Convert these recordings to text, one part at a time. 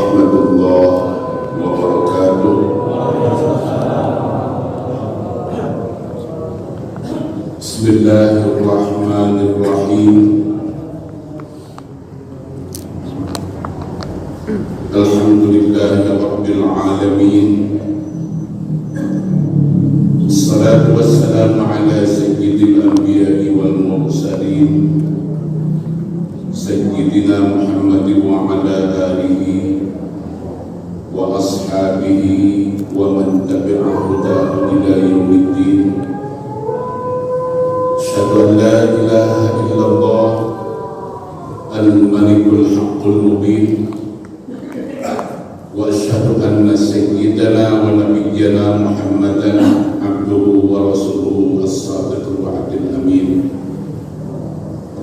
warahmatullahi wabarakatuh. Bismillahirrahmanirrahim. Alhamdulillahi rabbil alamin. Assalatu wassalamu ala sayyidil anbiya'i wal mursalin Sayyidina Muhammad wa ala alihi wa ashabihi wa man tabi'ahu ila yaumiddin. Asyhadu an la ilaha illallah al-malikul haqqul mubin wa asyhadu anna sayyidana wa nabiyyana Muhammadan abduhu wa rasuluhu as-sadiqul wa'dil amin.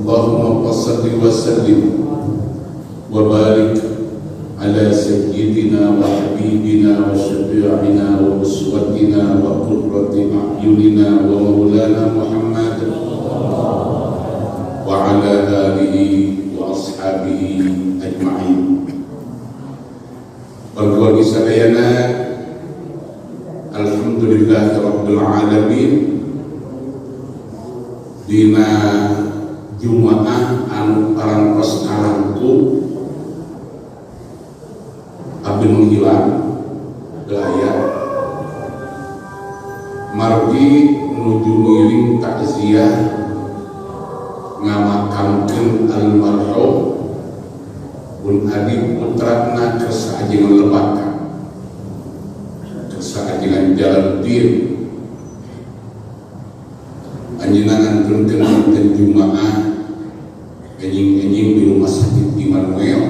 Allahumma salli wa sallim wa barik ala sayyidina wa habibina wa syafi'ina wa uswatina wa qurrati a'yunina wa maulana Muhammad wa ala alihi wa ashabihi ajma'in. Keluarga sadayana, alhamdulillah rabbil alamin. Dina Jumaah anu parantos kalangku abdi menghilang gaya margi menuju ngiring takziah ngamakamkeun almarhum Bun Adi putratna kersa ajengan Lebaka, kersa ajengan Jalaluddin. Anjeunna ngantunkeun dinten Jumaah enjing-enjing di rumah sakit Immanuel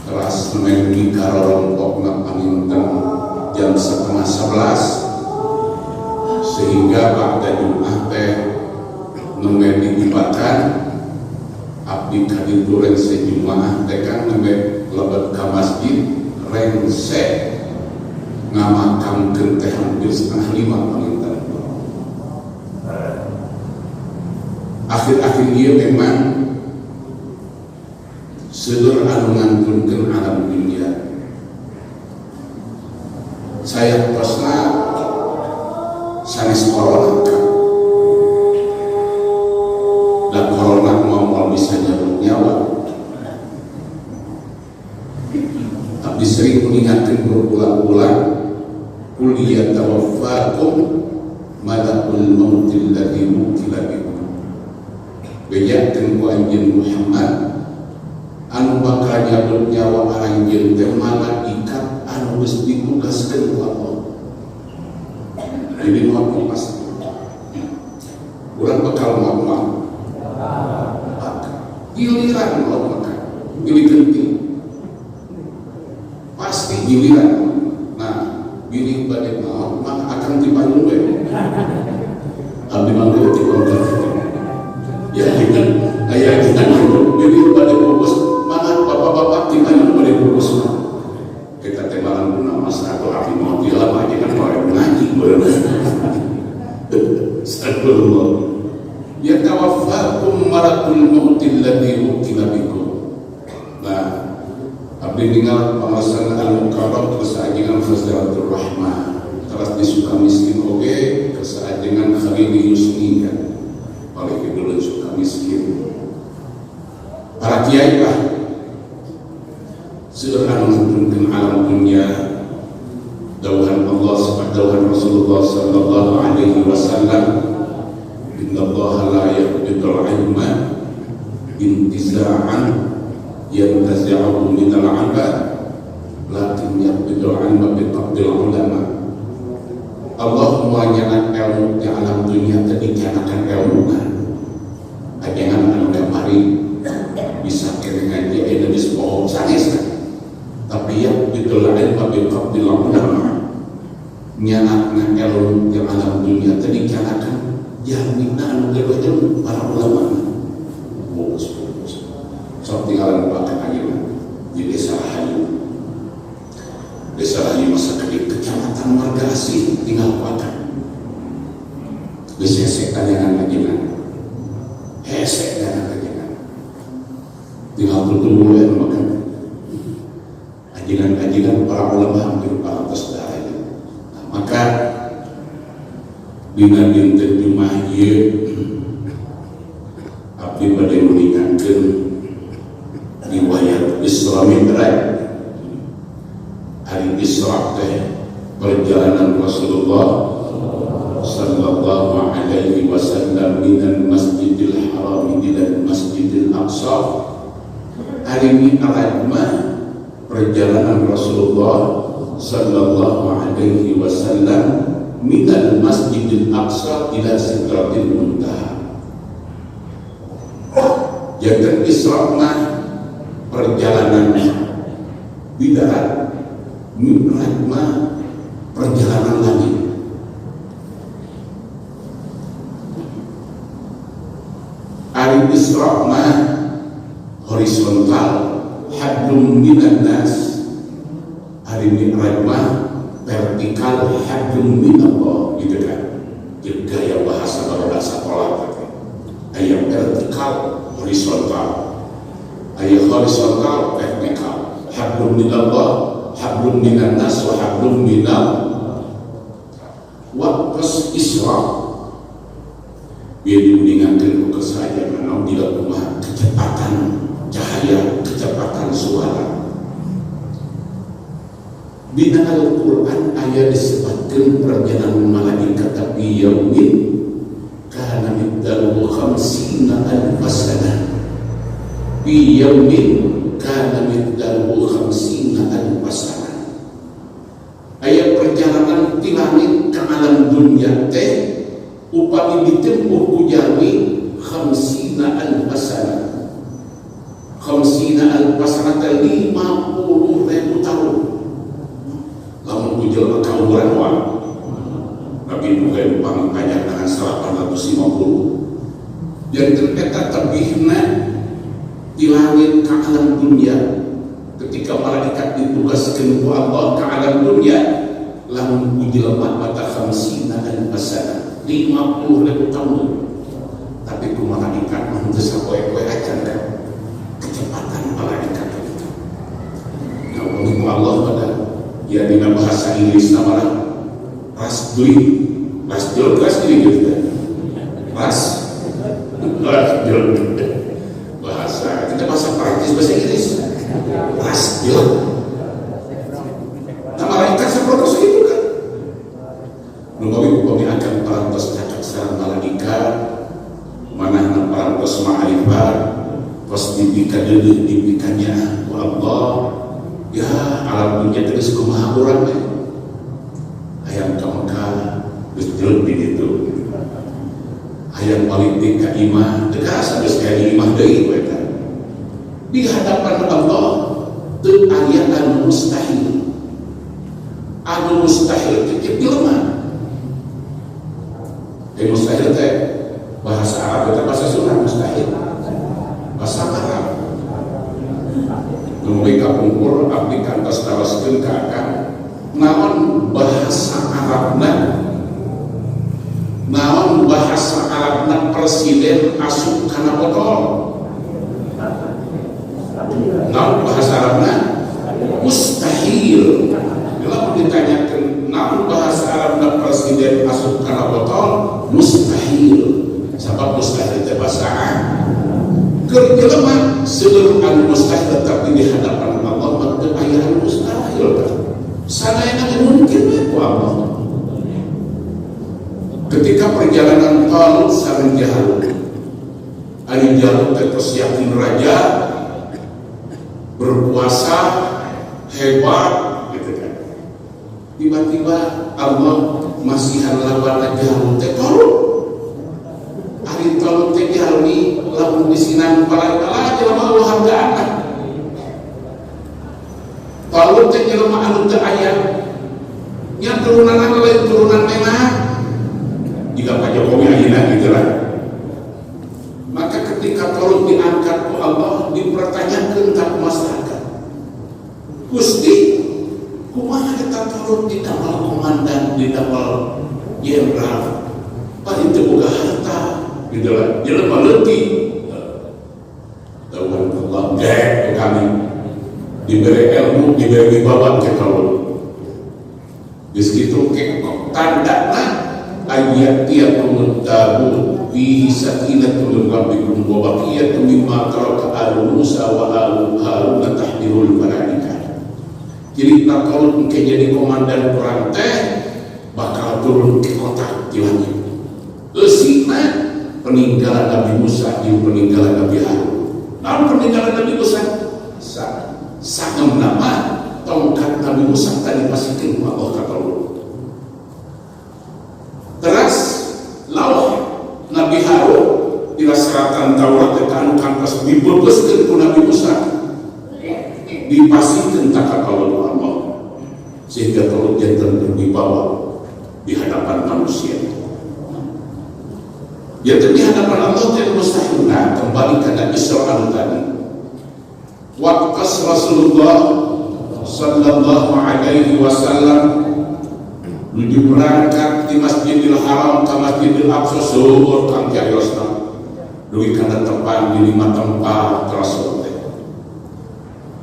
keras nemeni karorompokna paninten jam 10:30 sehingga pada Jumat teh nemeni dibakan abdi kaditu rengse Jumaah teh kan nembe lebet ka masjid rengse ngamakamkeun teh hampir 4:30 paninten. Akhir-akhir dia memang seueur anu ngantunkeun alam dunia. Saya posna sanes corona kan. Dan corona mau bisa nyabut nyawa. Abdi sering mengingatkan berulang-ulang, qul yatawaffakum malakul mautil ladzi wukila bikum. Bejakeun ku anjeun Muhammad anu bakal nyabut nyawa anjeun teh malaikat anu geus ditugaskeun ku Allah. Jadi mau pasti urang bakal mau giliran mau makan gili genting pasti giliran. Nah gili bade mau maka akan dipanggil we abdi manggil ti ya dengan ayah kita dulu jadi pada fokus mana bapak-bapak kita yang pada fokus kita temalan guna masa atau api mau lama aja kan mau ngaji astagfirullah ya tawaffakum malakul mautil ladzi wukila bikum. Nah abdi ningal pamasan al-mukarram kesaajengan Fazlatul Rahmah terus disuka miskin oge kesaajengan Khalili Yusni kan oleh kedulun suka miskin. Para kiai lah seueur anu ngantunkeun alam dunia dawuhan Allah dawuhan Rasulullah sallallahu alaihi wasallam, innallaha la yaqbidul ilma intiza'an yantazi'uhu minal 'abad lakin yaqbidul ilma biqabdil ulama. Allah menyanyikan ilmu di alam dunia tadi dinyatakan ilmu kan ajangan anu kamari bisa kira ngaji aya di sekolah sanes kan tapi yang betul ilmu biqabdil ulama nyanatna ilmu di alam dunia tadi dinyatakan jaminan anu gede ilmu para ulama. Bagus sok tinggalan pakai ayeuna di desa Rahayu. Desa Rahayu masa kedik kecamatan Margasih tinggal kuatan. Bisa sekan yang ngajinan. Hesek dan ngajinan. Tinggal tutup mulai makan. kajian para ulama hampir 400 daerah. Nah, maka dina dinten Jumat ieu abdi bade meninggalkeun riwayat Isra Mi'raj. Hari Isra teh perjalanan Rasulullah sallallahu alaihi wasallam minal Masjidil Haram ila Masjidil Aqsa. Hari Mi'raj mah perjalanan Rasulullah sallallahu alaihi wasallam minal Masjidil Aqsa ila Sidratil Muntaha. Jangan Isra mah perjalanan di darat, Mi'raj mah perjalanan langit. Hari Isra mah horizontal, hablum minan nas. Hari Mi'raj mah vertikal, hablum minallah, gitu kan. Jadi gaya bahasa sekolah ayat vertikal, horizontal, ayat horizontal, vertikal, hablum minallah, hablum minan nas, wa hablum minal. Waktu Isra dia dimeninggalkan ke saya menau tidak rumah kecepatan cahaya, kecepatan suara. Di Al-Quran ayat disebutkan perjalanan malaikat tapi yaumin kana miqdaruhu 50 alf sanah. Bi yaumin kana miqdaruhu 50 alf sanah. Ayat perjalanan di langit ke alam dunia teh upami ditempuh ku jalmi 50 alf sanah. 50 alf sanah teh 50.000 tahun. Lamun ku jelema kauran wae. Tapi bukan pangkanya dengan 850. Dan ternyata tebihna di langit ke alam dunia ketika malaikat ditugaskan ku Allah ke alam dunia lamun ku jelema mata 50 alf sanah 50.000 tahun. Tapi ku malaikat mah teu sapoe-poe acan kan kecepatan malaikat itu. Nah, ku Allah pada ya dengan bahasa Inggris namanya rasdui gitu kan. Bahasa kita bahasa Prancis, bahasa Inggris rasdul. Nah, malaikat seperti itu kan. Nunggu kami akan parantos cacak sareng malaikat manahna parantos ma'rifat pas dibikannya Allah. Ya alam dunia terus kumaha urang teh hayang ka Mekah geus jeul di ditu, hayang politik ka imah tegas geus ka imah deui we teh. Di hadapan Allah teu aya anu mustahil. Anu mustahil teh jelema. Mustahil teh bahasa Arab atau bahasa Sunda mustahil. Bahasa Arab Nunggu kapungkur abdi kantos taroskeun ka akang naon bahasa Arabna, naon bahasa Arabna presiden asup kana botol, naon bahasa Arabna mustahil. Kalau ditanyakan naon bahasa Arabna presiden asup kana botol mustahil. Sebab mustahil teh bahasa kerjelema seluruh anu mustahil tetapi di hadapan Allah maka aya anu mustahil kan. Sadayana mungkin ku Allah. Ketika perjalanan Talut sareng Jalut, ari Jalut teh tos yakin raja berkuasa hebat gitu kan. Tiba-tiba Allah masihan lawan Jalut teh Talut. Ari Talut teh jalmi lamun disinan pala-pala jelema hargaan. Talut teh jelema anu teu aya nya turunanna lain turunan memang jika Pak Jokowi ayeuna gitu lah. Maka ketika Talut diangkat ku Allah dipertanyakeun ka masyarakat. Gusti, kumaha eta Talut didamel komandan, didamel jenderal, paling teu boga harta gitu lah. Jelema leutik tauhan Allah gek kami di diberi ilmu, diberi wibawa ke kaum. Di situ ke tanda lah ayat tiyatul tabut fihi sakinatul rabbikum wa baqiyatun mimma taraka alu Musa wa alu Harun tahdirul malaikah. Jadi nak kalau mungkin jadi komandan perang teh bakal turun ke kota di langit. Esina peninggalan Nabi Musa di peninggalan Nabi Harun. Nah peninggalan Nabi Musa sangat nama tongkat Nabi Musa tadi pastikan Allah kata Allah. Terus lauh Nabi Harun dirasarkan Taurat tekan kantos dibebaskan ku Nabi Musa dipastikan kata Allah sehingga kalau jantan berwibawa di hadapan manusia. Jadi di hadapan Allah tidak mustahil. Nah, kembali ke Isra tadi. Waktu Rasulullah sallallahu alaihi wasallam menuju berangkat di Masjidil Haram ke Masjidil Aqsa subuh kang jayosna. Dugi kana tempat di 5 tempat Rasul.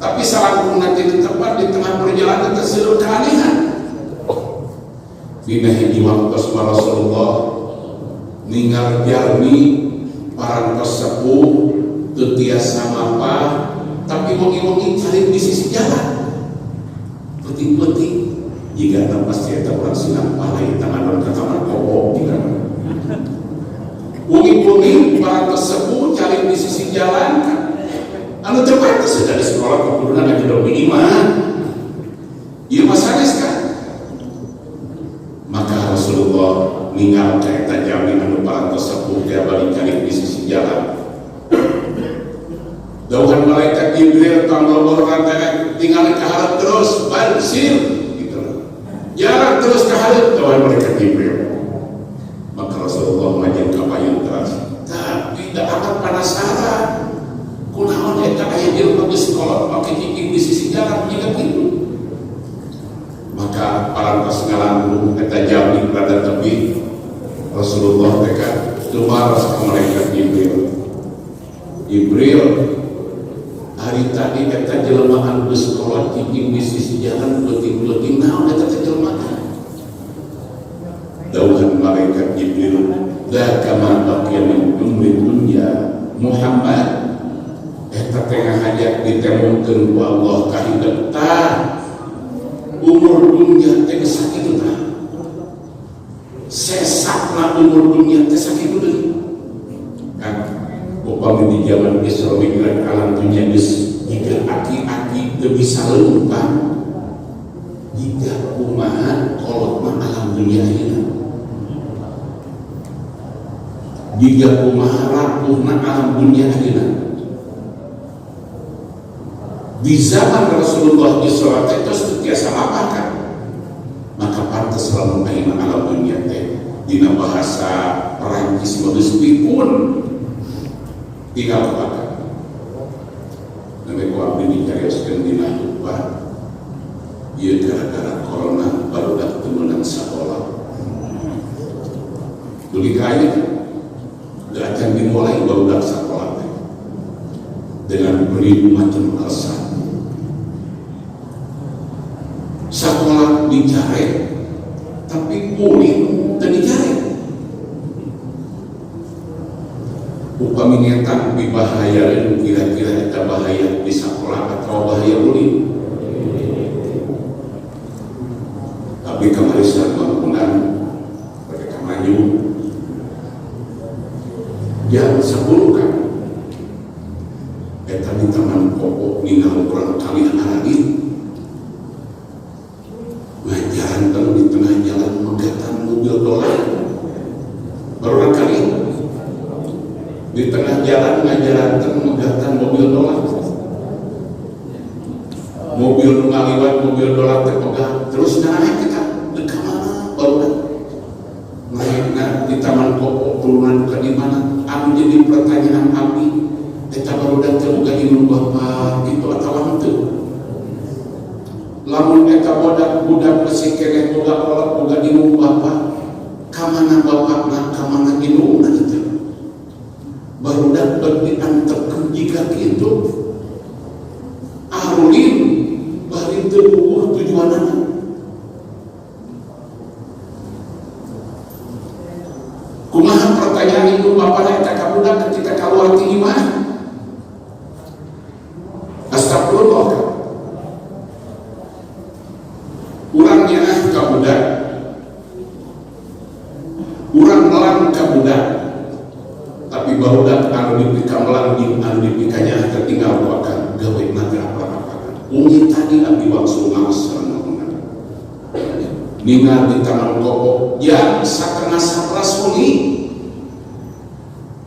Tapi salah nanti di tempat di tengah perjalanan terseluruh keanehan. Dina hiji waktu Rasulullah ninggal jarni para pesepuh tetiasa mapa tapi wangi-wangi cari di sisi jalan penting-penting jika ada pasti ada orang sinang palai tangan ke kamar kobok jika wangi-wangi para pesepuh cari di sisi jalan anu terbatas sudah di sekolah kemudian aja dong iman iya masalahnya sekarang maka Rasulullah ninggal kaitan jamin anu para tersebut dia balik cari di sisi jalan. Dauhan malaikat Jibril tanggal berkata tinggal ke harap terus bansir gitu. Jalan terus ke harap dauhan malaikat Jibril. Maka Rasulullah majin kapayun terus. Tapi tidak akan penasaran. Kunaon eta aya di bagus sekolah pakai cicing di sisi jalan jika gitu. Maka para ngalangu eta jamin rada tepi Rasulullah mereka tumaras ke malaikat Jibril hari tadi eta jelmaan geus sekolah cicing di sisi jalan leuting-leuting naon eta teh jelmaan dauhan malaikat Jibril la kama baqiya min umri dunya Muhammad eta teh ngahajak ditemukeun ku Allah ka hidup tah umur dunia teh sakitu tah sesakna umur dunia teh sakitu deui kan upami di zaman Isra Mi'raj alam dunia geus jika aki-aki teu bisa leumpang jika kumaha kolot mah alam dunia ayeuna jika kumaha rapuhna alam dunia ayeuna di zaman Rasulullah Isra terus biasa makan maka pantas selalu ayeuna alam dunia teh dina bahasa Perancis modus pun tinggal makan namanya ku abdi dicarioskeun dina hidup ieu gara-gara corona baru dak temenan sakola duli kaya da acan dimulai baru dak sakola teh dengan beribu macam alasan sekolah dicari tapi kulit dan dicari upami nyetak dibahaya kira-kira ada bahaya di sekolah atau bahaya kulit tapi kemarin saat bangunan mereka maju jam 10 kan eta di taman pokok ninggal kurang kali lagi ngajaran di tengah jalan megatan mobil dolar baru kali di tengah jalan ngajaran megatan mobil dolar mobil ngaliwat mobil dolar terpegang terus naik kita dekat mana baru naik di taman pokok turunan ke di mana anu jadi pertanyaan kami kita baru terbuka ilmu bapak itu atau itu lamun eta budak masih kene boga kolot boga ilmu bapak kamana bapakna kamana ilmuna itu baru dapat diantarkan jika itu arulin budak ketika keluar ti imah. Astagfirullah. Urangnya ka budak. Urang melang ka budak. Tapi barudak anu dipika melang jeung anu dipikanya tertinggal akan gawe naga apa-apa. Umi tadi abdi wangsul ngaos ningal di tangan koko yang setengah sapras muni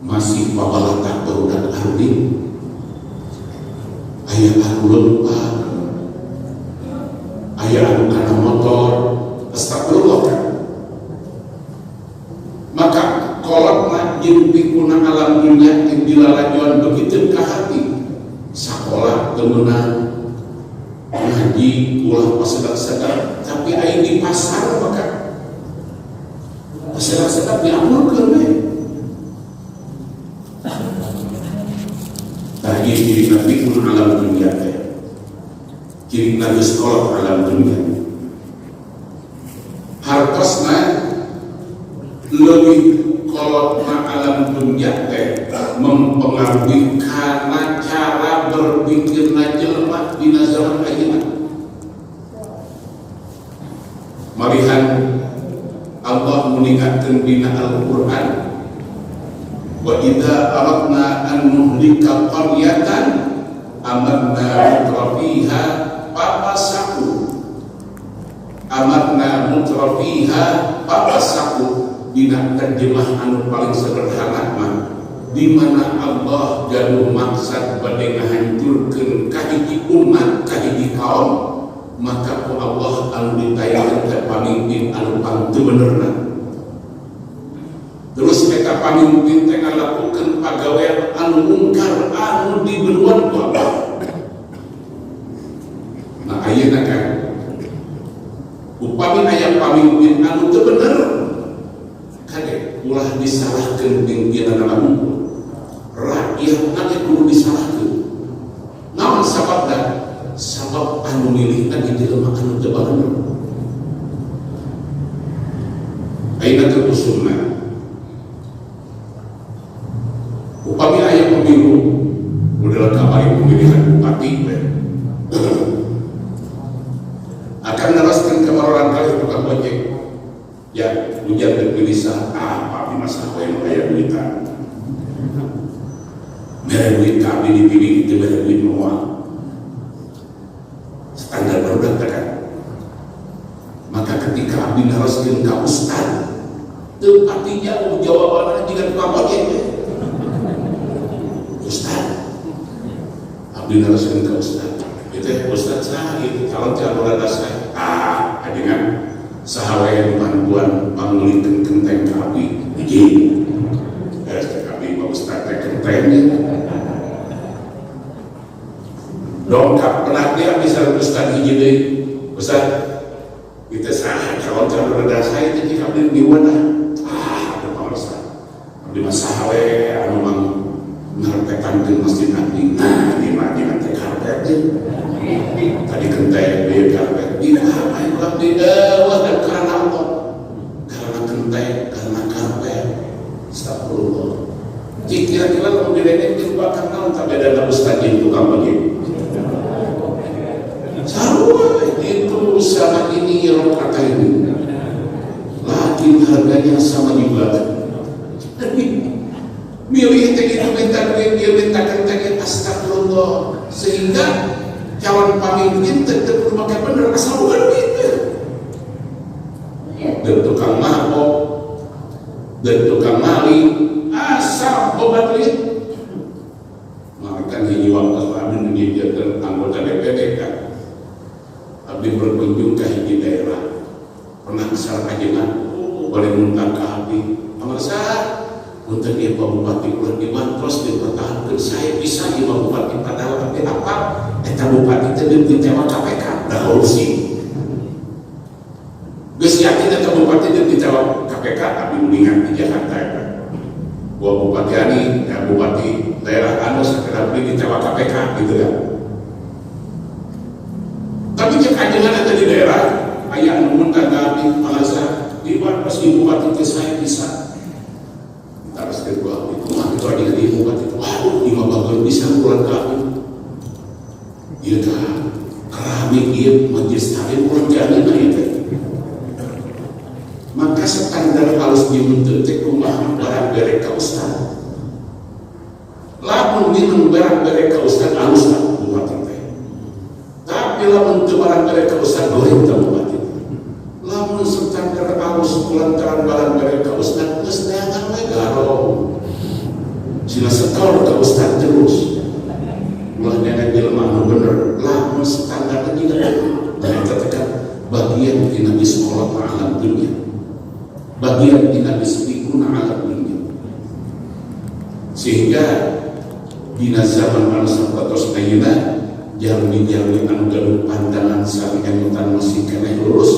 masih babalata barudak ardi aya anu leumpah aya anu kana motor. Astagfirullah. Maka kolotna jeung pikuna alam dunia yang dilalajuan begitu ka hati sakola teu meunang ngaji ulah pasedap-sedap tapi aya di pasar maka pasedap-sedap diamurkeun we. Tadi ciri nabi pun alam dunia teh. Ciri nabi sekolah alam dunia. Hartosna lebih kolotna alam dunia teh mempengaruhi karena cara berpikirna jelema dina zaman ayeuna. Marihan Allah meningkatkan dina Al-Quran wa idza aradna an nuhlika qaryatan amarna mutrafiha fafasaku dina terjemah anu paling sederhana mah di mana Allah gaduh maksud bade ngahancurkeun kahiji umat kahiji kaum maka ku Allah anu ditayangkeun ka pamimpin anu teu benerna. Terus eta pamimpin teh ngalakukeun pagawean anu mungkar anu diberuan ku Allah. Nah ayeuna kan upami aya pamimpin anu teu bener kade ulah disalahkeun pimpinanna unggul. Rakyat nanti kudu disalahkeun. Namun sababna sabab anu milihna di jelema anu teu bener. Ayeuna teu usulna. Upami aya pemilu udah kamari pemilihan bupati akan neraskeun ka orang kali tukang ojek. Ya, hujan terpilih apa di masa yang aya duitan. Mere duit kami dipilih itu mere duit moal. Standar barudak kan. Maka ketika abdi naraskeun ka ustad, teu artinya jawabanna jiga tukang ojek. Ustad. Abdi naraskeun ka ustad. Itu ustad saha ieu calon calon saya. Ajengan sahawe bantuan pangulikeun kenteng ka abdi. Hiji. Abdi mah ustad teh kenteng. Dongkap pernah dia bisa ustad hiji deui. Ustad kita saha calon reda saya teh jika abdi di wadah. Ada pawarsa. Abdi mah sahawe anu mang ngarpetankeun masjid abdi. Di mah jangan teh karpet deui. Tadi kenteng deui karpet. Di apa yang abdi wah karena Allah. Karena kenteng, karena karpet. Astagfirullah. Kira-kira kalau direne itu bakal naon tak beda ustad itu tukang begitu. Sarua itu usaha ini rokata ini, lakin harganya sama juga. Milih itu minta duit, dia minta kenteng. Astagfirullah. Sehingga calon pemimpin tetap memakai benar asal bukan duitnya. Dan tukang mabok, dan tukang maling asal obat duit. Maka hiji waktu abdi menjadi anggota DPD kan. Abdi berkunjung ke hiji daerah. Pernah kesal ajengan, boleh muntah ke abdi. Amarsa, untuk dia Pak Bupati ulah dibantos dipertahankan. Saya bisa di Pak Bupati padahal abdi apa? Eta Bupati teh ditewa KPK. Dah ursi. Geus yakin eta Bupati ditewa KPK abdi mendingan di Jakarta. Buat Bupati ani, ya Bupati daerah anu sekedar beli ditewa KPK gitu ya. Tapi jika ajengan ada di daerah, ayah numun kagak abdi malasa, di pas di Bupati teh saya bisa. Terus kedua itu mah itu aja sebulan kami. Iya dah, keramik iya majlis taklim orang jalan aja. Maka standar harus dibentuk kumaha barang bere ka ustaz. Lamun minum barang bere ka ustaz halus tak bupati teh. Tapi lamun teu barang bere ka ustaz goreng tak bupati. Lamun standar halus kulantaran barang bere ka ustaz geus neangan we garong. Sila setor ka ustaz terus. Ulah neangan jelema anu bener. Lamun standar lagi dan tekan bagian di nabi sekolah alam dunia. Bagian di nabi sepikuna alam dunia. Sehingga dina zaman anu sapatos ayeuna jalmi-jalmi anu gaduh pandangan saringan hutan masih keneh lurus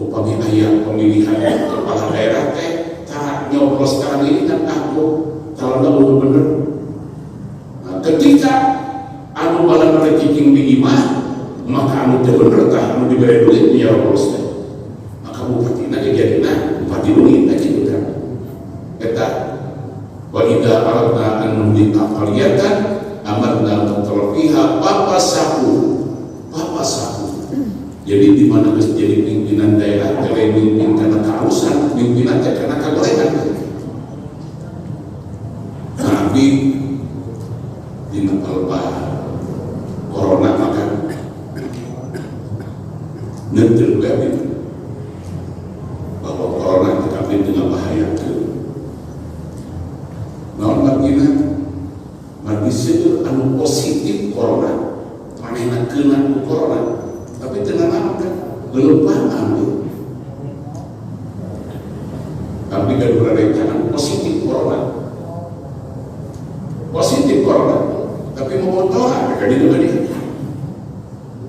upami aya pemilihan kepala daerah teh tak nyoblos kali kan aku kalau udah bener. Nah, ketika anu balan rekiking di imah maka anu teh bener tah anu dibere duit nyoblos teh maka bupatina jadina bupati duit teh kitu kan eta wa idza aradna an nuhlika qaryatan amarna mutrafiha papasaku. Jadi di mana geus jadi pimpinan daerah teh mimpin kana kausan, pimpinan teh kana kagorengan. Tapi dina kalpa corona maka neuteul we bahwa corona tetapi dengan bahaya itu. Naon bagina mari disebut anu positif corona, manehna kena ku corona, tapi teu naon kan leumpaan we. Tapi kan berada positif corona. Positif corona, tapi memotoran kan itu tadi.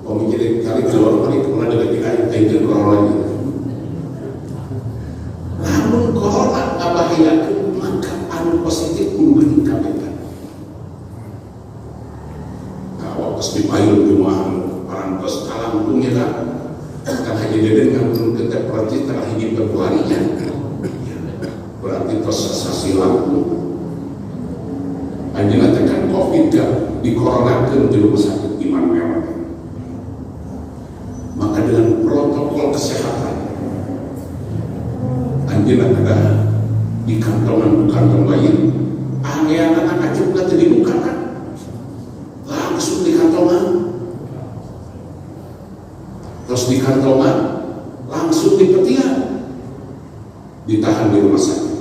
Pemikiran kali keluar kali kemana dengan kita itu corona ini. Namun corona ngabahayakeun maka anu positif kudu dikabehkan. Nah, waktu dipayun di rumah parantos alam dunia kan haji deden ngangkun kita berarti telah hidup Februarinya. Berarti tersesasi lampu. Anjina tekan COVID gak dikoronakeun di rumah sakit Iman Mewah. Maka dengan protokol kesehatan anjina ada di kantong lain angin anak acup gak dibukakan langsung di kantongan terus di kantongan langsung di petian ditahan di rumah sakit.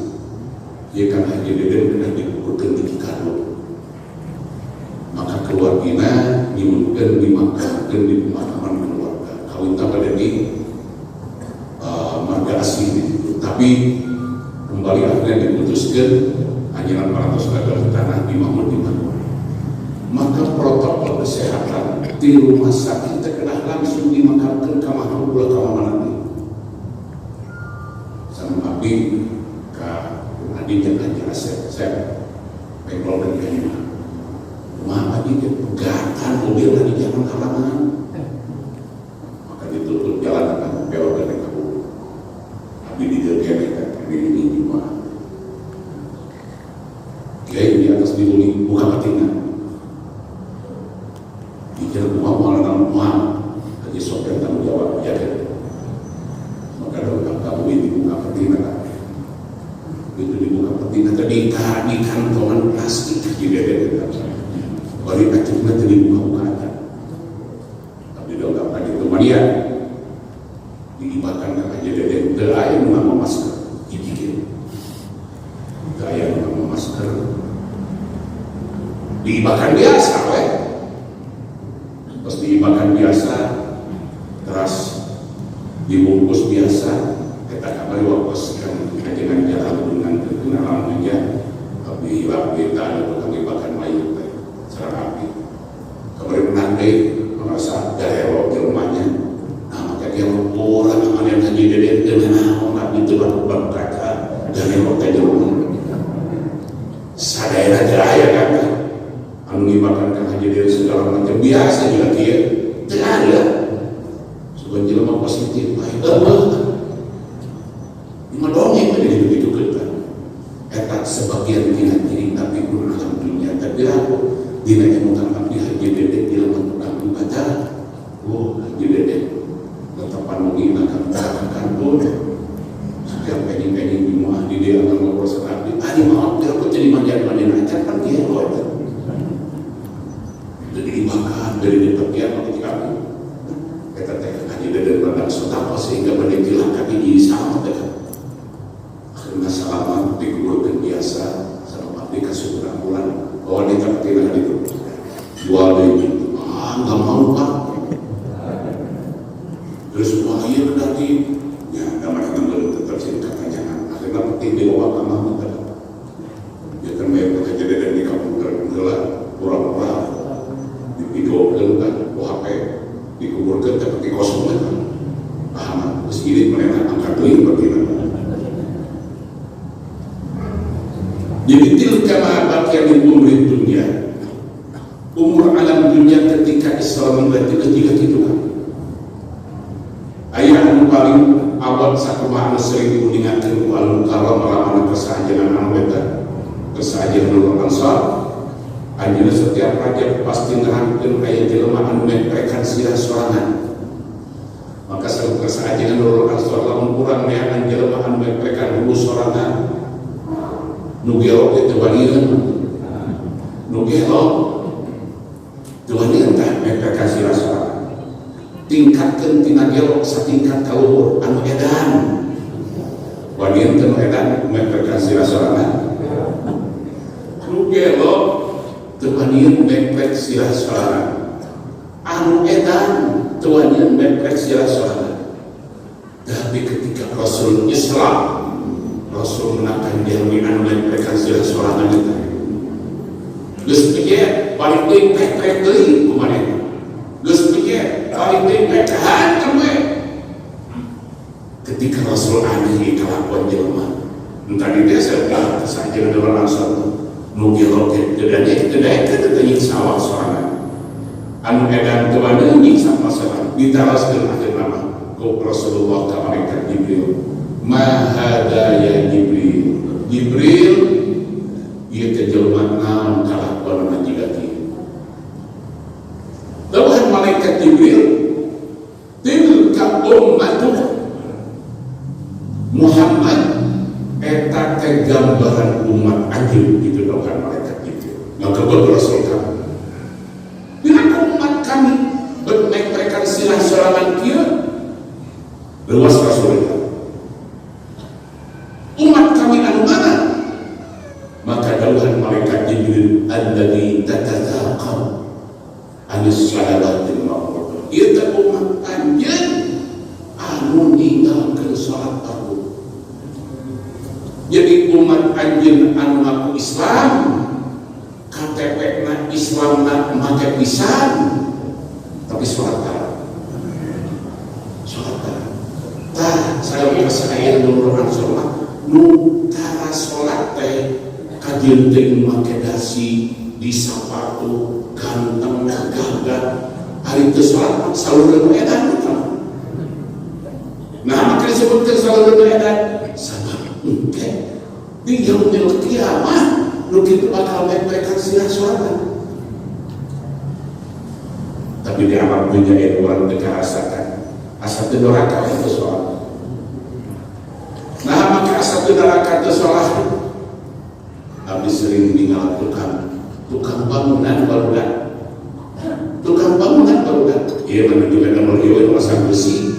Ya kan haji deden kena dikuburkan di Kikado. Maka keluargina dimunkan dimakamkan di pemakaman keluarga. Kawin tak ada di marga asli itu. Tapi kembali akhirnya diputuskan anjuran para saudara tanah di Mahmud di mana. Maka protokol kesehatan di rumah sakit terkena langsung dimakamkan ke Mahmud ke mana sama abdi ke adik jangan jelas saya pengen dari kayaknya rumah adik dia pegatan mobil tadi jangan halaman maka ditutup jalan akan belok dari kamu abdi di dalam ini rumah kayak di atas dihuni buka patingan di jalan rumah malah rumah haji sopir tanggung jawab jaga maka dalam kamu ini buka patingan itu dibuka patina tadi di kantongan plastik di dede bari acungna tadi buka-bukaan tapi dongak lagi itu mania diibakan ka aja dede teu aya nu ngama masker dibikin teu aya nu ngama masker diibakan biasa we terus diibakan biasa terus dibungkus biasa kita kamari wakos kan dengan jalan dengan kenalan aja tapi kita ada kami bahkan mayat secara api kemarin nanti merasa garelo di rumahnya nah maka dia orang aman yang tadi dia dengan orang itu baru berkata garelo di rumah sadaya jaya kan anu dimakan kan haji dia segala macam biasa juga dia tidak ada sebagai jelema positif baik dongeng pada itu kita etak sebagian minat diri tapi pun alhamdulillah tapi aku dina emutan abdi Haji Dede di laman tukang ibadah. Oh Haji Dede letepan mungkin akan kantor setiap pengen di muah di dia akan ngobrol sama abdi. Ini maaf dia aku jadi manjain aja kan dia loh. Jadi dimakan dari depan ketika kita Haji Dede berada sotapa sehingga berhentilah kaki di sama dekat. Akhirnya selama dikuburkan biasa selama dikasih bulan bahwa dia tak tidak itu jual dia nggak mau Pak. Terus iya berarti ya nggak mereka belum tetap cinta jangan akhirnya penting di bawah kamar kita ya kan mereka kejadian dan di kampung gelap pura-pura divideokan kan HP dikuburkan seperti kosong kan paham terus ini mereka angkat duit bagaimana. Jadi tilka ma baqiya min umri dunia, umur alam dunia ketika Islam berarti ketika itu kan ayat anu paling awal sakumaha anu sering diundingakeun ku al-mukarram malamana kesajian anu eta kesajian Nurul Ansar anjeunna setiap raja pasti nerangkeun aya jelema anu memprekan sirah sorangan maka saeutik kesajian Nurul Ansar lamun urang neangan jelema anu memprekan hulu sorangan nugelo itu walian nugelo itu walian tak mereka kasih rasa tingkatkan tina gelo satingkat kaluhur anu edan walian anu edan mereka kasih rasa nugelo itu walian mereka kasih rasa anu edan itu walian mereka kasih rasa tapi ketika Rasul Islam Rasul menakan dialami anu lain mereka sila sorangan itu geus piye paling teuing pek-pek teuing kumaha geus piye paling teuing pek hantam we ketika Rasul aneh kelakuan jelema entah di desa saja ada orang asal nu geroket dedanya teu sawah sorangan anu edan teu ada nyiksa masalah ditalaskeun akhir nama ku Rasulullah ka malaikat Jibril ma hada ya Jibril ieu teh jelema naon kalakuan majigati dawuh malaikat Jibril tilka ummatuh Muhammad eta teh gambaran umat anjeun itu dawuh malaikat Jibril maka Rasul kami dengan umat kami bermekrekan silah sorangan kieu luas Rasulullah umat kami anu mana maka dawuhan malaikat Jibril alladzi tatataqam anis salawatil maqbulah ieu teh umat anjeun anu ninggalkeun salat fardu jadi umat anjeun anu ngaku Islam KTP-na Islamna make pisan tapi salat tah saya saya Nurul Ansar nu tara sholat teh kajian teh make dasi di sapatu ganteng gagah hari teh sholat salureun edan nah maka disebutkan salureun edan sabab engke di yaumil qiyamah nu kitu bakal memprekan sirah sholat tapi di alam dunia orang teu karasakan asa teu doraka itu sholat. Nah maka asal neraka itu sholat abdi sering tinggal tukang bangunan barudak iya mana juga nomor iya pasang besi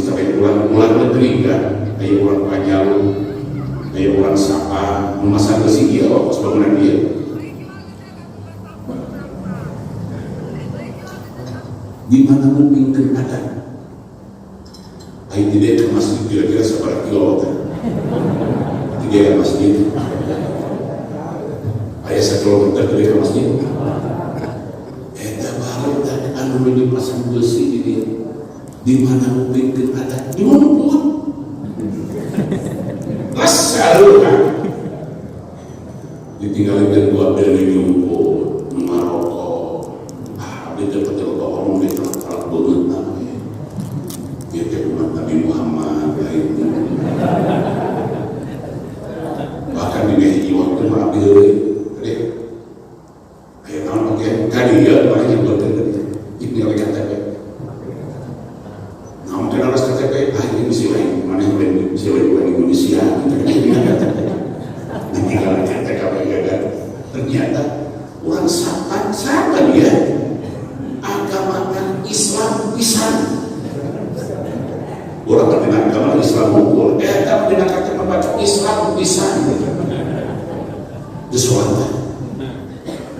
sampai pulang negeri kan kayak orang Panjalu kayak orang Sapa memasang besi iya pas bangunan dia di mana mungkin ada ayo tidak ke masjid kira-kira seberapa kilometer 3 masjid ayah 1 kilometer ke masjid eta baru dan anu dipasang besi di mana mungkin ada di mana pun lasaruhan ditinggalkan 2 dari nyumput Maroko di tempat orang di tempat banget dia umat Nabi Muhammad bahkan di meja waktu maaf ditinggalkan TKP gagal. Ternyata orang saban ya agama Islam pisan. Orang bertindak agama Islam unggul, tapi dengan kata membaca Islam pisan. Desolat.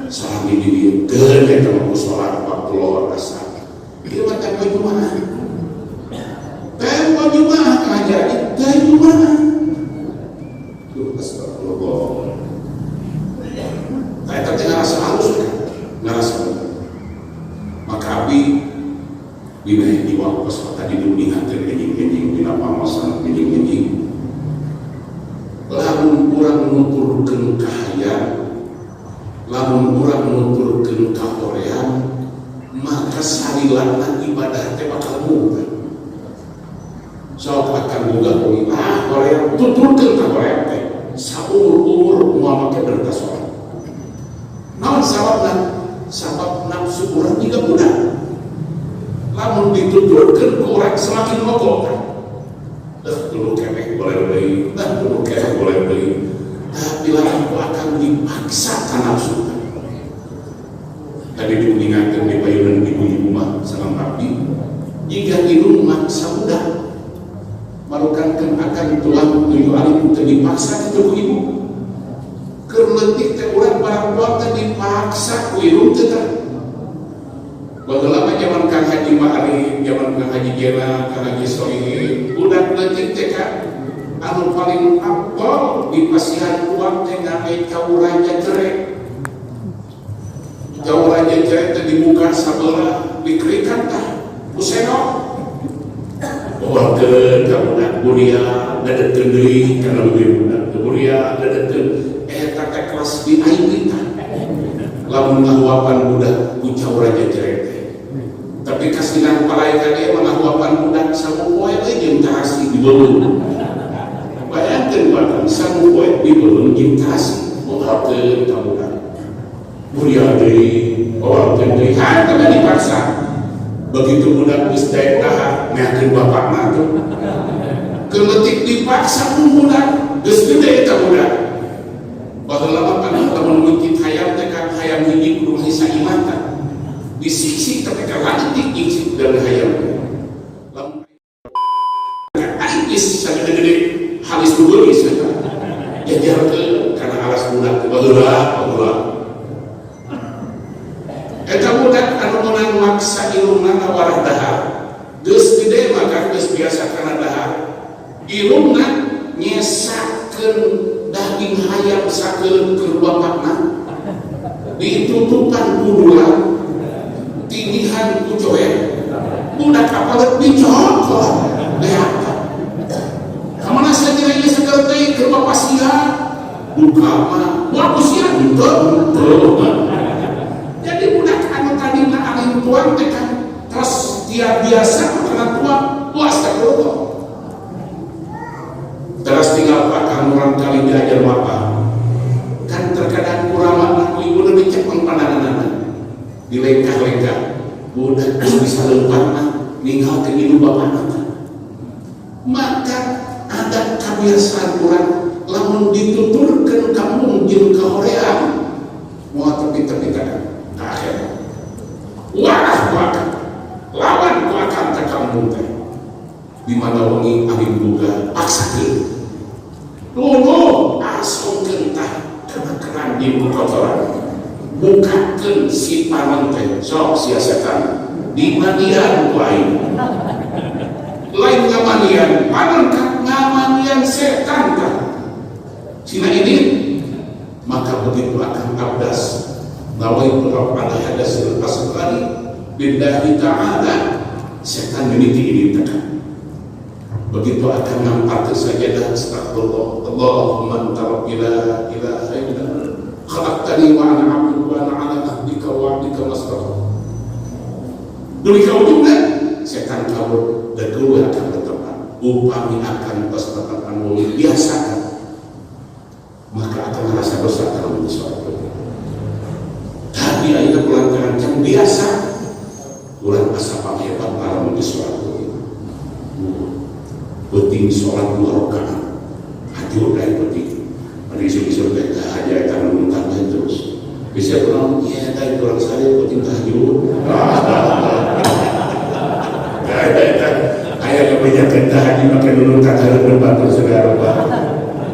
Salam ini dia kalau sholat waktu luar asar. Dia macam bagaimana? Tempo Jumat ngajari dari Jumat. Astagfirullah. Saya tadi ngerasa halus kan? Ngerasa. Maka Abi di waktu tadi diundingan tergenjing-genjing di lapangan genjing-genjing. Lamun kurang nuturkeun kahayang, lamun kurang nuturkeun kahorean, maka sarilanna ibadah teh bakal mudah. Sok akan boga poin Korea tuturkeun ka Korea teh saumur-umur moal make berkas sholat. Naon sababna? Sabab nafsu urang juga budak. Lamun dituturkeun ku urang semakin mogok. Dulu kemeh boleh beli, dulu kemeh boleh beli. Tapi lamun ku akan dipaksa ka nafsu. Tadi diundingakeun di payunan ibu-ibu mah salam abdi. Jika ilmu maksa budak marukankeun akan tulang tujuh alim teu dipaksa kitu ku ibu. Keur leutik teh urang barang tua teh dipaksa ku ibu teh tah. Baheula mah zaman Kang Haji Ma'arif, zaman Kang Haji Jena, Kang Haji Sohih, budak leutik teh kan anu paling apal di pasihan uang teh ngawe ka urang jere. Jauh raja jere teh dibuka sabelah dikerikan tah ku senok. Bawakeun ka budak kuliah dadeukeun deui kana leuwih budak kuliah dadeukeun eta teh kelas di aing tah. Lamun ngahuapan budak ku jauh raja jere teh. Tapi kasinan palaikan dia ngahuapan budak samu poe we jeung tahasi dibeuleun. Bayangkeun badan samu poe dibeuleun jeung tahasi bawakeun ka budak. Kuliah deui, bawakeun deui, hantu dipaksa. Begitu budak geus daek dahar neakeun bapakna tuh. Keleutik dipaksa ku budak, geus gede ka budak. Baheula mah kana lamun mungkin hayam teh kan hayam hiji kudu hisa imatan. Disiksi tapi ka lanjut diiksi dan hayam. Lamun aing geus sagede-gede halis dugeus eta. Jajarkeun kana alas budak teh baheula. Eta budak anu meunang maksa ilungna warah dahar. Geus gede maka geus biasa kana dahar. Ilungna nyesakeun daging hayam sakeun keur bapakna. Ditutupan ku dulang, tinihan ku coek. Budak apalet dicokot. Lihat. Kamana saja ieu sakeun teh keur bapak sia. Buka mah, wa sia henteu. Jadi budak anu tadina alim tuang teh kan terus dia biasa karena tuang puas tak berubah. Terus tinggal pakang orang kali diajar bapak. Kan terkadang kurang makna ibu lebih cepat pandangan dilengkah-lengkah. Budak bisa lempatna ninggal ke ibu bapak. Maka ada kebiasaan orang lamun dituturkeun kampung jeung kahorean moal tepi-tepi kadang. Wah, lawan ku akan tak kamu teh. Di mana wengi abdi boga paksakeun. Dulu asongkeun tah kana keran di kotoran. Bukakeun si panon teh sok sia setan. Di manian ku aing. Lain ngamanian, panon ka ngamanian setan tah. Cina ini maka begitu akan abdas. Nawaitu ala hadasil asghari billahi ta'ala. Setan meniti ini tekan. Begitu akan nampak sajadah astagfirullah. Allahumma anta rabbi la ilaha illa anta khalaqtani wa ana 'abduka wa ana 'ala ahdika wa 'adika mastata'tu. Demi kau juga setan kabur dan keluar akan bertempat. Upami akan pastatan wali biasakan. Maka akan merasa dosa dalam suatu. Tapi akhirnya pelanggaran yang biasa ulang asapang hebat dalam suatu. Penting sholat 2 rakaat. tahajud dari penting. Isu-isu teh aja kan menutupnya terus. Bisa pulang, ya tadi orang saya penting tahajud. Ayah kebanyakan tahajud pakai menutupkan harus berbantu segala pak.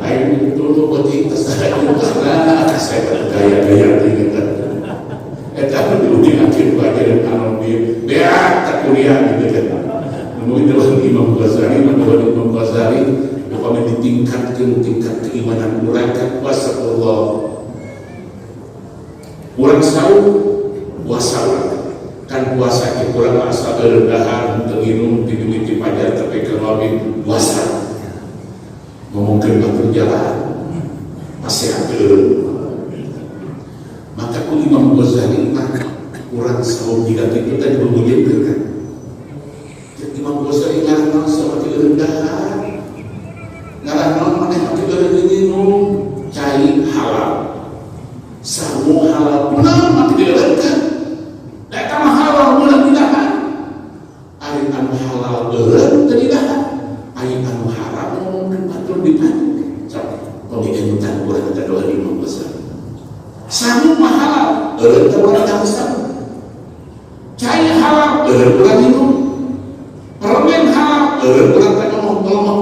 Ayah dulu penting tahajud karena saya gaya-gaya tinggal. Tapi di akhir pelajaran anom dia tak kuliah gitu kan. Mungkin dalam Imam Ghazali upama ditingkatkan tingkat keimanan orang kan puasa Allah. Orang sahur puasa kan puasa itu kurang asa berendahan tenginum tidur pajar tapi kalau puasa ngomongkan batu jalan masih ada. Maka ku Imam Ghazali orang sahur jika itu tadi berbunyi kan. Imam Ghazali ngarang sama kerendahan. Ngarang mana hati minum cai halal, samu halal, benar mati dilerkan. Datang halal mulai tidak. Air anu halal berat tidak. Air anu haram mungkin betul dipakai. Coba pemikiran tentang kurang ada doa Imam Ghazali. Samu halal berat terlalu dasar. Cai halal berat bulan minum. Permen halal berat bulan tak ngomong permen.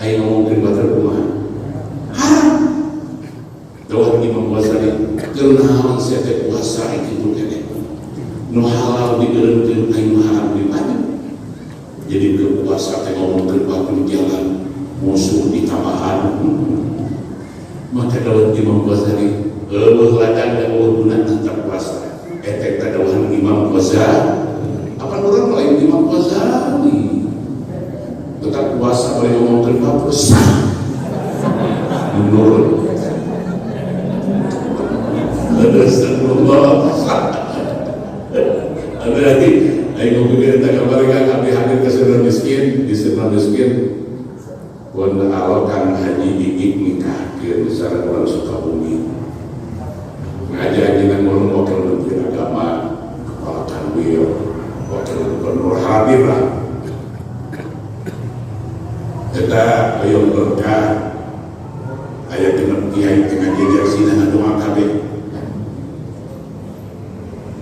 Ayo ngomongin batal rumah haram. Doa Imam Ghazali kenaon saya puasa itu kene nu halal dieureunkeun ayo haram dipanen. Jadi ke puasa teh ngomongkeun batul jalan musuh di tambahan. Maka doa Imam Ghazali eueuh ladang dan eueuh guna antara puasa etek doa Imam Ghazali apa urang lain Imam Ghazali tetap puasa boleh ngomongkan bab sah menurut ada lagi ayo ngomongin tentang mereka kami hadir ke saudara miskin di saudara miskin wanda alokan haji gigit nikah ke besar orang Sukabumi ngajarin ngomong wakil menteri agama kepala kanwil wakil gubernur hadir lah. Kita ayo berkah ayat dengan kiai dengan jejer sina doa kabeh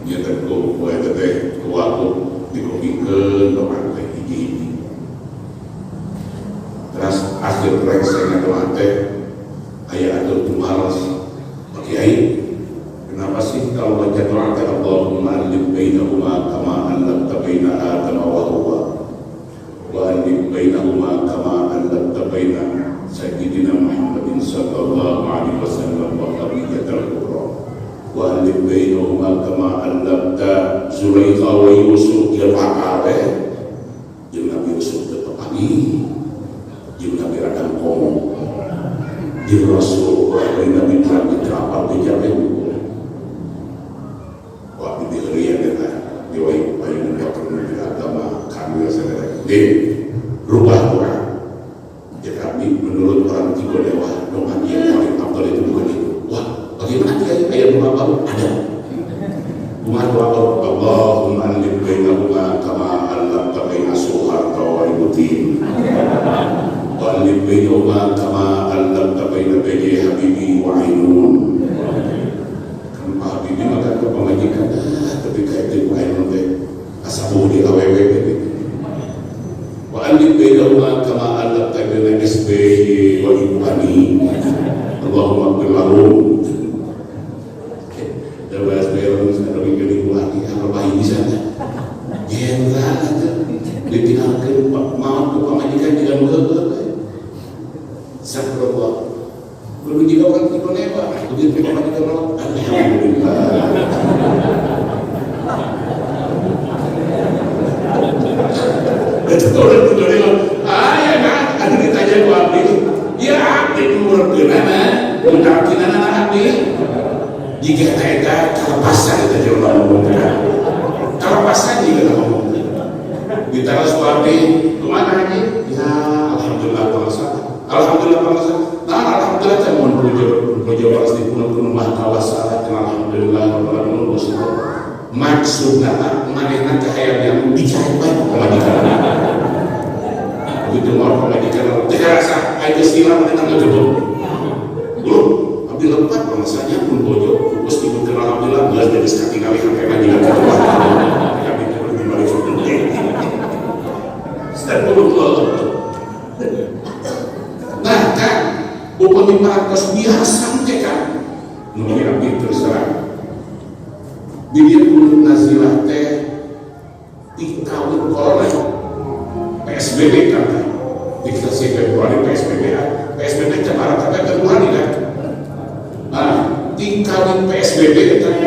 nya tentu poe teh kuatu dikupikeun doa teh hiji-hiji terus akhir rek saya doa teh aya atuh tumaros Pak Kiai kenapa sih kalau baca doa teh Allahumma alif bainahuma kama allafta baina Adam wa Hawa wa alif bainahuma kama baina Sayyidina Muhammadin sallallahu alaihi wasallam wa Khadijatul Kubra wa alif bainahuma kama allafta Zulaikha wa Yusuf ya makabe jeung Nabi Yusuf teu pagi jeung Nabi Adam komo jeung Rasulullah wa Nabi Nabi kapal dijabe wa di hari eta diwai payun dokter agama kami sadaya rubah orang. Jadi menurut orang tiga dewa doa yang paling afdal itu bukan itu. Wah, bagaimana dia ayat doa baru ada. Bunga doa baru Allahumma alif bainahuma kama allafta baina Suharta wa Ibutin. Wa alif bainahuma kama allafta baina Bani Habibi wa Ainun. Kan Pak Habibi maka ke pemajikan tapi kayak itu Ainun teh asabuh di awewe gitu. Wa alif bainahuma kama allafta baina SBY wa Ibu Ani. Allahumma ighfir lahum. Dalam SBY sekarang ini Ibu Ani apa bayi di sana? Jenderal aja ditinggalkan maaf ke pemajikan juga mulut. Astagfirullah. Belum juga orang tipe neba, begitu pemajikan maaf. Alhamdulillah. Ayah nak, ada ditanya ku abdi, ya abdi menurut kenana, menurut kenana abdi. Jika kita kelepasan kita coba ngomongkan, kelepasan jika ngomong. Ditaruh ku abdi, kemana haji? Ya, alhamdulillah bangsa, alhamdulillah bangsa. Nah, alhamdulillah saya mohon puja balas di pulau maha kawasa, alhamdulillah alhamdulillah bersyukur. Maksudnya manehna cahaya yang dicari baik pemajikan. abdi dengar pemajikan tidak rasa aja silang dengan ngejebok belum abdi lepat masanya pun bojo terus ikut kenal abdi lah nggak jadi sekali kali sampai ngaji lagi abdi terus dibalik step nah kan upami parantos biasa kan mungkin abdi terus terang dia pun nazilah teh dikawin corona PSBB kan dikasih Februari PSBB cemara kata Februari kan dikawin PSBB kan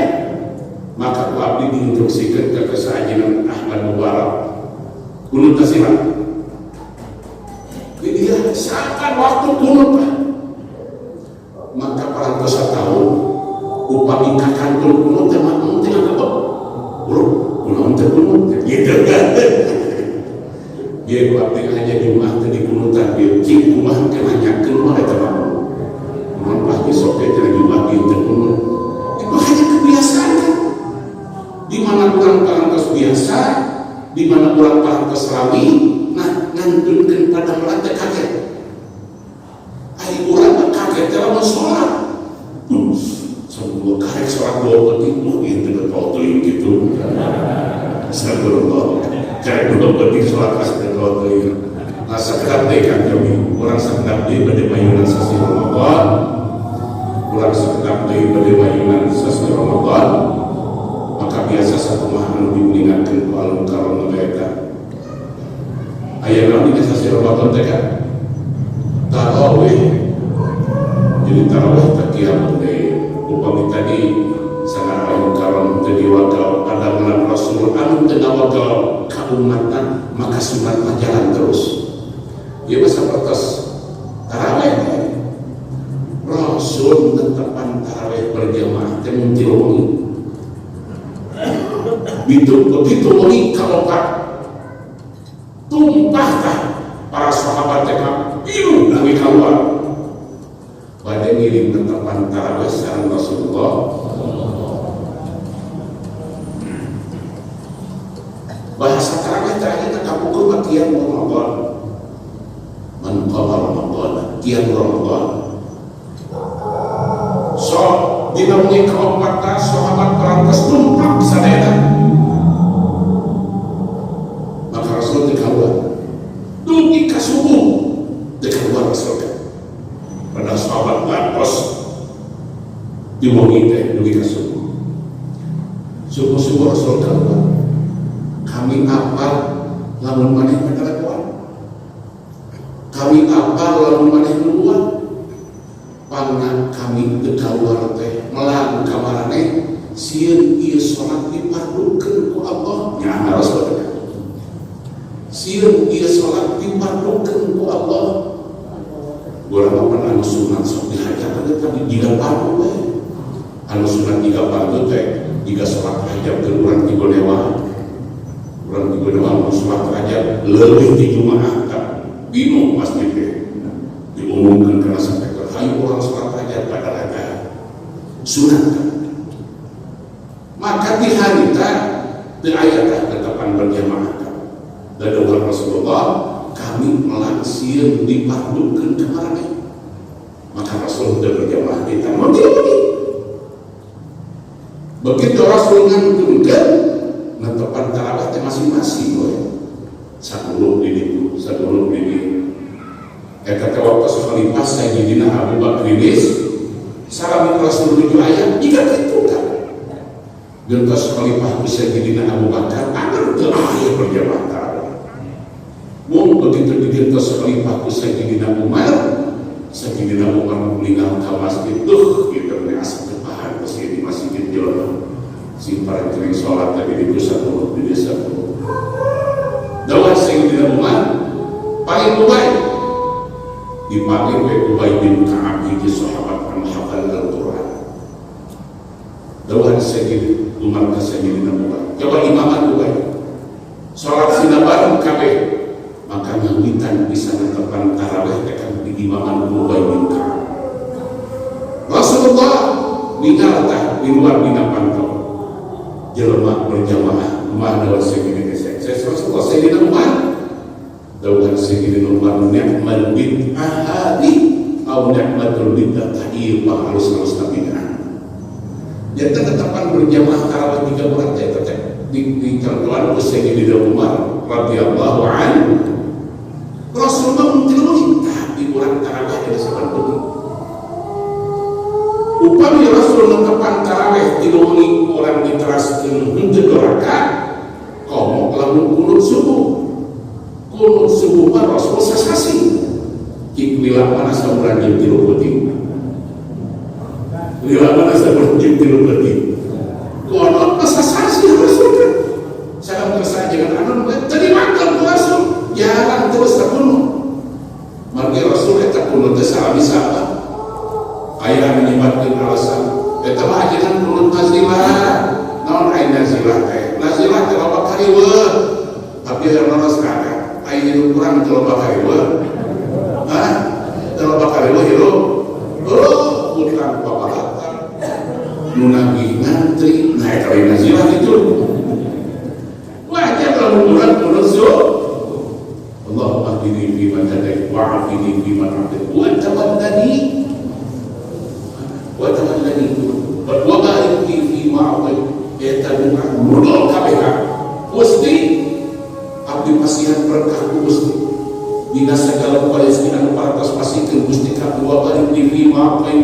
maka abdi diinstruksikan ke kesajian Ahmad Mubarak kunut nasihat dia seakan waktu kunut maka parantos tahun upami kakantul kunut teman tidak apa bro kunut gitu kan dia abdi hanya di rumah tadi kunutan dia cik rumah kena nyakin mah eta mah mun pagi sore jadi rumah pinter kunut itu hanya kebiasaan kan di mana orang parantos biasa di mana orang parantos rawi nah ngantunkeun pada melate kaget ai urang kaget dalam sholat sebelum karek sholat dua penting mungkin tidak tahu gitu astagfirullah karek dua penting sholat asal tahu nah sekedap deh kan kami orang sekedap deh pada mayunan sasi Ramadan orang sekedap deh pada mayunan sasi Ramadan maka biasa satu mahan diingatkan ku alam karam mereka ayat nabi sasi Ramadan teh kan tarawih jadi tarawih takiyamun upami tadi sangat alam karam tadi wakal ada bulan Rasul anu tengah wakal kaumatan maka sunatnya jalan terus dia masa pertas tarawih Rasul menetapkan tarawih berjamaah temun tiromongi begitu wangi kalau pak tumpah para sahabat tengah biru lagi keluar pada ngirim tetapan tarawih sareng Rasulullah bahasa tarawih terakhir kapukul bagian Ramadan man qama Ramadan kiam Ramadan so dinamuni keompatan sahabat perantas tumpak sadaya maka Rasul dikawal dugi ka subuh dikawal Rasul pada sahabat ngantos diwongi teh dugi ka subuh Rasul kawal kami apal lamun maneh menelpon kami apal lamun maneh nuwun pangan kami kedawar teh melang kamarane sieun ieu salat dipardukeun ku Allah nya harus bener sieun ieu salat dipardukeun ku Allah urang mah anu sunat sok dihajar tapi jiga pardu we anu sunat jiga pardu teh jiga salat hajat ke urang ti gonewa urang ti gonewa salat hajat leuwih ti jumaah kan bingung masjid teh diumumkeun kana sampai hayu orang sholat hajat pada laga sunat maka di hari di ayat tetapan berjamaah dan doa Rasulullah kami melangsir dipardukan kemarin maka Rasul sudah berjamaah di tanah begitu Rasul ngantunkan netapan tarawih masing-masing 10 ini kata waktu sekalipas Sayyidina Abu Bakar salam Rasul 7 ayat jika itu kan gentos sekalipas Sayyidina Abu Bakar agar terakhir berjamaah tarawih mau begitu digentos sekalipas Sayyidina Umar meninggal ke masjid tuh gitu asal kepahan meski di masjid jodoh si para kering sholat tadi di pusat di desa dakwah Sayyidina Umar paling baik dipanggil oleh Ubay bin Ka'ab hiji sahabat anu hafal Al-Qur'an. Dawan Sayyidina Umar ka Sayyidina Umar. Coba imaman Ubay. Salat sinabareng kabeh maka ngawitan bisa netepan tarawih tekan di imaman Ubay bin Ka'ab. Rasulullah ninggal tah di luar dina pantau. Jelema berjamaah rumah dawan Sayyidina Rasulullah Sayyidina Umar dauhan Sayyidina Umar ni'mal bid'ah hadi au ni'matul bid'ah ieu halus-halus bid'ah. Jadi ketetapan berjamaah tarawih 3 bulan di contohan Sayyidina Umar radhiyallahu anhu. Rasulullah mentilui di bulan tarawih ada 90. Upami Rasul menetapkan tarawih dilungi orang diteraskan henteu rakaat komo lamun kunut subuh mah Rasul sasasi lila mana samuran jeung 3 peuting lila mana samuran jeung 3 peuting kono sasasi Rasul kan salam kersa jangan anu tadi makan Rasul jalan terus kuno margi Rasul eta kuno teh salah ayah menyebatkan alasan eta mah ajenan kunut nazilah naon aya nazilah teh nazilah teh loba kariweuh tapi anu rasakan aya nu kurang teh loba kariweuh teh loba kariweuh hirup putra papalatan nu nagih ngantri nah eta aya nazilah kitu wajar lamun urang kunut Allahumma hdini fi man hadait wa 'afini fi man 'afait wa tawallani wa barik fi ma'atai eta mudol KPK Gusti abdi pasihan berkah Gusti dina segala Palestina anu parantos pasikeun Gusti ka wa barik fi ma'atai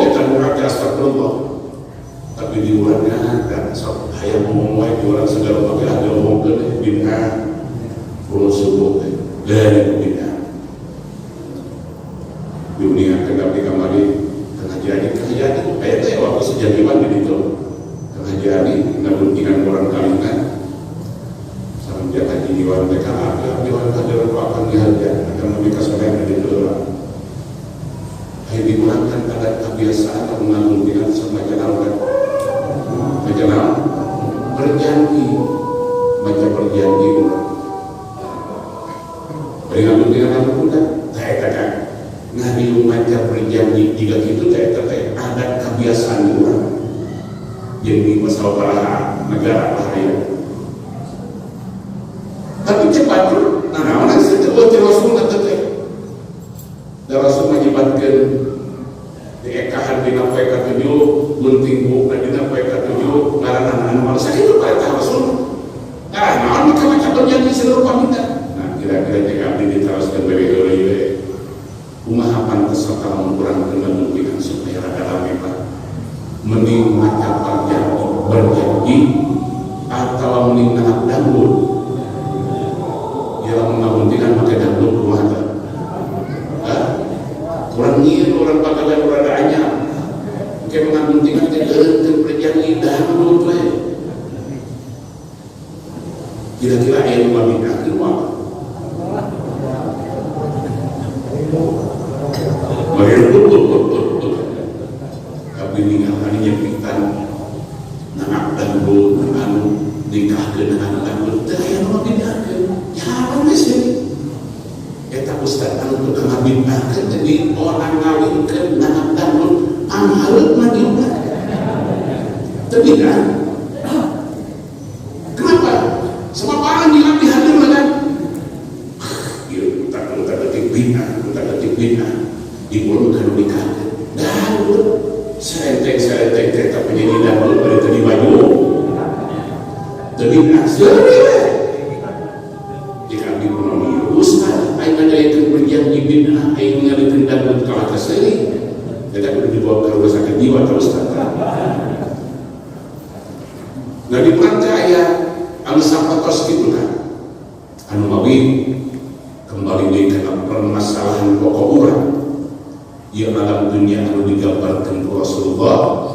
eta muraka astagfirullah tapi di urangna dan sok hayang ngomong wae di urang segala bagah diomongkeun bid'ah ulun subuh dari bid'ah dunia kedapi kamari jadi ayat saya waktu sejadiwan begitu jadi nabuntingan orang kalian sama dia haji diwan mereka ada diwan ada akan dihajar akan mereka sekalian dari doa ayat digunakan adat kebiasaan menabuntingan sama jalan berjanji baca berjanji beri nabuntingan nabuntingan saya katakan Nabi umatnya berjanji jika itu teh ada kebiasaan orang yang di masalah negara bahaya. Tapi cepat tuh, nah orang setelah Rasul teh, dan Rasul menyebatkan di ekahan di napa eka 7 gunting buk dan di napa eka 7 ngaran manusia itu perintah Rasul. Nah mereka berjanji seluruh paminta. Nah kira-kira jika abdi diteruskan bewe kumaha pantes kalau kurang dengan mungkin supaya rada rame Pak mending maca berjanji atau mending nangap dangdut ya mengamuntikan pakai dangdut kumaha kurang nyiin orang pagawean urang anyar kayak mengamuntikan teh berjanji dangdut we kira-kira aya nu mabina kumaha tapi ninggalkan nyepitan nangak dangdut anu nikahkeun anak dangdut teh aya nu bid'ahkeun jalan geus eta ustaz anu tukang ngabid'ahkeun jadi orang ngawinkeun nangak dangdut anghareupna diubah teu bid'ah kenapa sebab orang yang dihadir kan ieu tak ketik bid'ah dibunuh kan nikah dangdut serentek tetap menjadi dangdut pada tadi baju tapi nasir jika dibunuh ustaz aing ngajayakeun berjanji bid'ah aing ngalikeun dangdut kalah kaseri tidak perlu dibawa ke rumah sakit jiwa terus nah di percaya anu sapatos kitu kan anu mawi kembali deui kana permasalahan pokok urang yang alam dunia anu digambarkan Rasulullah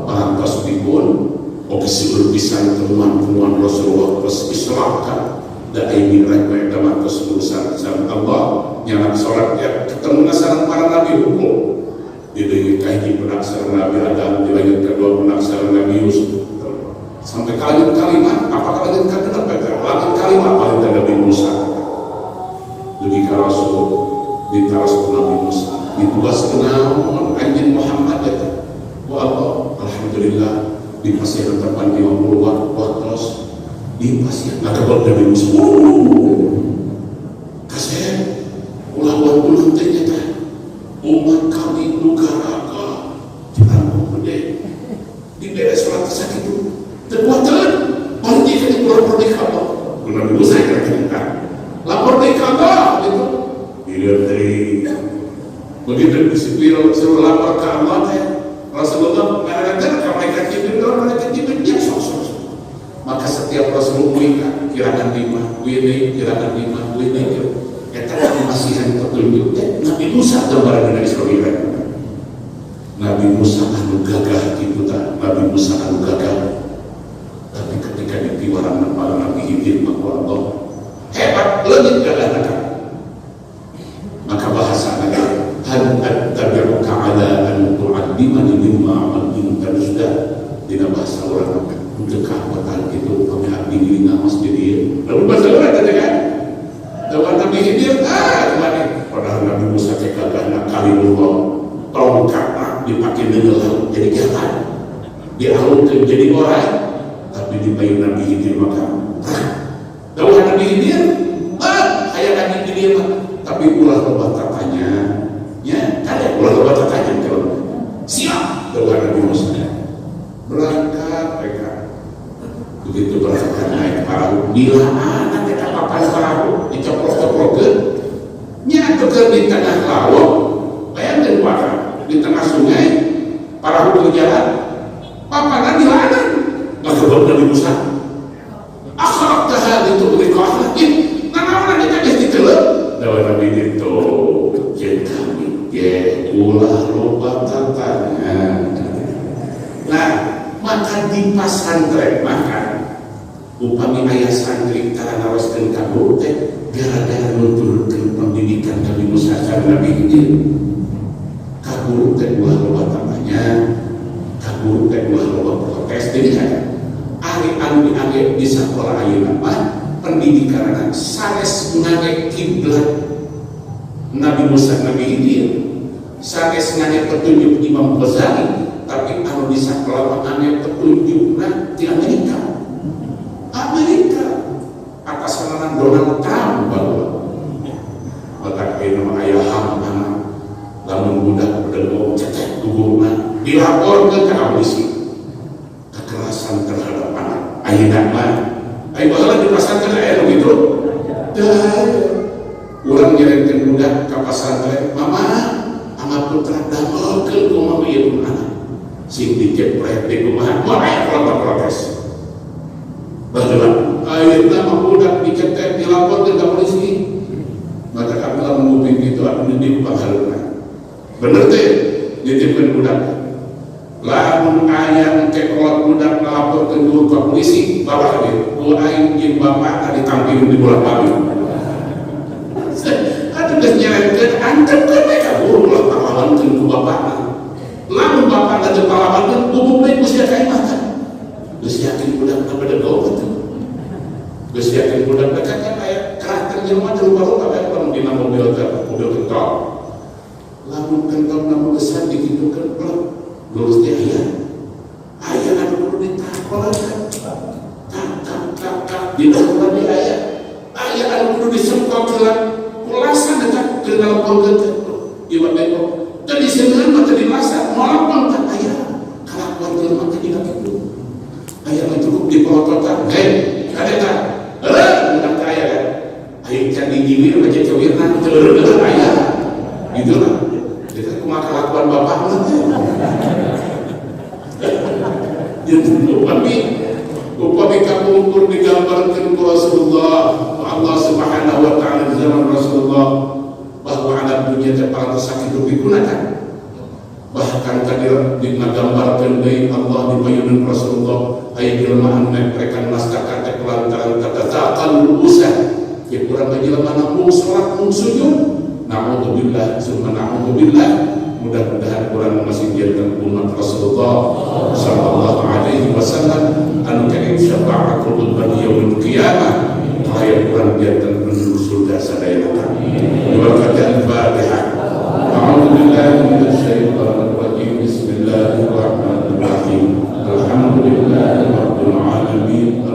parantos dipun oke siur pisan temuan Rasulullah terus islamkan da ai miraj wa damantos urusan sama Allah nyanak salat ya ketemu nasaran para nabi hukum di deui kahiji penaksar Nabi Adam di langit kedua penaksar Nabi Yusuf sampai kalimat apakah langit kedua langit kalimat paling Nabi Musa dugi ka Rasul ditaras Nabi Musa ditugas kenaon anjeun Muhammad eta wa Allah alhamdulillah di pasien tepan 50 waktu di pasien ada Nabi Musa Nabi Musa yang cerita lapor dari Allah gitu dilihat dari begitu disipil suruh lapor ke Allah Rasulullah mengatakan malaikat Jibril dia sok. Maka setiap Rasul kirakan 5 wini kirakan 5 wini kita masihan petunjuk Nabi Musa gambaran dari Israel. Nabi Musa anu gagah gitu tak Nabi Musa anu gagah tapi ketika ditiwaran para Nabi Khidir maka Allah hebat legit gagah nak maka bahasa naga hal attabi'uka ala an tu'allimani mimma 'allamta rusyda dina bahasa orang untuk kehormatan itu kami abdi dina masjid dia lalu bahasa orang kata kan dawan Nabi Khidir kemarin padahal Nabi Musa teh gagah nak kalimullah tongkat dipakai dengan jadi jalan dialungkan jadi orang tapi di payung Nabi Khidir maka dawan Nabi Khidir ayat Nabi Khidir tapi ulah loba tatanya ya ada ulah loba tatanya kalau siap dawan Nabi Musa berangkat mereka begitu berangkat naik perahu bila anak kita papan perahu dicoprok-coprokkan nyatukan di tengah laut bayangkan wakar di tengah sungai perahu berjalan papanan di mana maka baru Nabi Musa akhirat tahal itu berikah nanawana kita ditelep dawan Nabi itu jentami ya ulah lupa tatanya nah maka di pasantren makan upami ayah santri karena nawaskan kabur gara-gara menurunkan pendidikan Nabi Musa dan Nabi Khidir kabur kedua loba tamanya kabur kedua loba protes jadi hari anu dianggap di sekolah ayeuna mah pendidikan anak sanes ngage kiblat Nabi Musa Nabi Khidir sanes ngage petunjuk Imam Ghazali tapi anu di sekolah ngage petunjukna di Amerika atas sananan Donald Trump bahwa otak nama ayah anak lamun budak berdengung cetek gugurna dilaporkan ke polisi kekerasan terhadap anak ayeuna mah ai baheula di pasantren aya begitu urang nyeretkeun budak ka pasantren mama ama putra damelkeun ku mama ieu anak sing dijepret di kumaha moal aya protes baheula ayeuna mah budak dicetek dilaporkeun ka polisi maka kami lah menguping itu aku didik panghaluna bener teh ditipkan budak lamun ayam kekolot budak ngelapor ke guru ke polisi bawa dia guru ayam jeung bapak ditampilin di bola balik aduh geus nyeretkeun antep ke mereka guru lah pahlawankeun ku bapakna lamun bapak teu pahlawankeun bubuk deui ku sia ka imah geus yakin budak bedego betul geus yakin budak dekat kan aya karakter jelema teu lupa-lupa bae lamun dina mobil kental lamun kental namun besar dihidupkan pelak lurus dia ayah anu kudu ditakolankan tak di dalam dia ayah anu kudu disemprotkeun kulasan dekat ke dalam pangkeun ieu beko teu diseureun mah teu dimasak moal pangkat ayah kalakuan jelema teh dina kitu ayah mah cukup dipelototan ada tak budak aya kan aing can dijiwir mah jeung cewirna teu reueuh ayah gitu lah kita kumaha kelakuan bapak mah upami kapungkur digambarkan ku Rasulullah Allah subhanahu wa ta'ala di zaman Rasulullah bahwa anak dunia para tersakit itu digunakan bahkan tadi digambarkan dari Allah di payunan Rasulullah ayat jelmaan mereka naskahkan kelantaran kata taqal usah ya kurang jelmaan mung salat mung sujud na'udzubillah summa na'udzubillah mudah-mudahan Quran masih diajarkan umat Rasulullah sallallahu alaihi wasallam anu karim syafa'atul bani yaumil qiyamah ayat Quran diajarkan menuju surga sadaya berkat al-Fatihah a'udzubillahi minasyaitonir rajim bismillahirrahmanirrahim alhamdulillahi rabbil alamin